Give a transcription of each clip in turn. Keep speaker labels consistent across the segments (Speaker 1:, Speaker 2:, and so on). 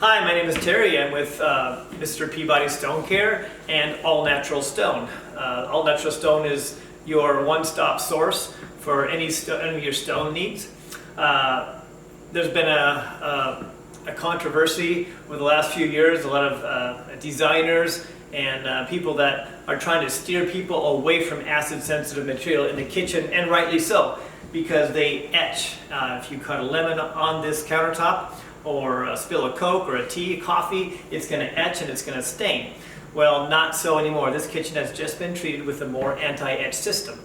Speaker 1: Hi, my name is Terry. I'm with Mr. Peabodys Stone Care and All Natural Stone. All Natural Stone is your one-stop source for any of your stone needs. There's been a controversy over the last few years. A lot of designers and people that are trying to steer people away from acid-sensitive material in the kitchen, and rightly so, because they etch. If you cut a lemon on this countertop, or spill a Coke or a tea, coffee, it's going to etch and it's going to stain. Well, not so anymore. This kitchen has just been treated with a more anti-etch system.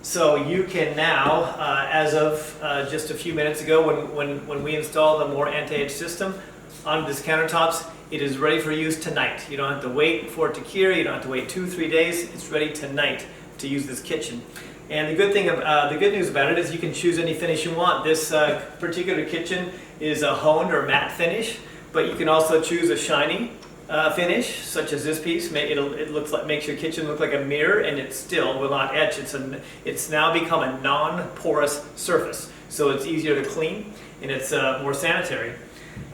Speaker 1: So you can now, as of just a few minutes ago when we installed the more anti-etch system on this countertops, it is ready for use tonight. You don't have to wait for it to cure, you don't have to wait 2-3 days. It's ready tonight to use this kitchen. And the good news about it is you can choose any finish you want. This particular kitchen is a honed or matte finish, but you can also choose a shiny finish, such as this piece. It makes your kitchen look like a mirror, and it still will not etch. It's now become a non-porous surface, so it's easier to clean and it's more sanitary.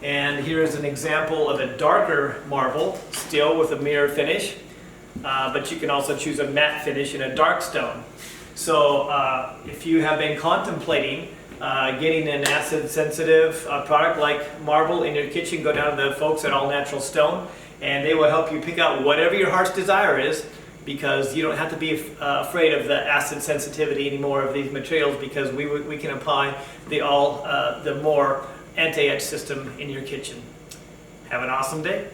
Speaker 1: And here is an example of a darker marble, still with a mirror finish, but you can also choose a matte finish in a dark stone. So if you have been contemplating getting an acid-sensitive product like marble in your kitchen, go down to the folks at All Natural Stone, and they will help you pick out whatever your heart's desire is, because you don't have to be afraid of the acid sensitivity anymore of these materials, because we can apply the more anti-etch system in your kitchen. Have an awesome day.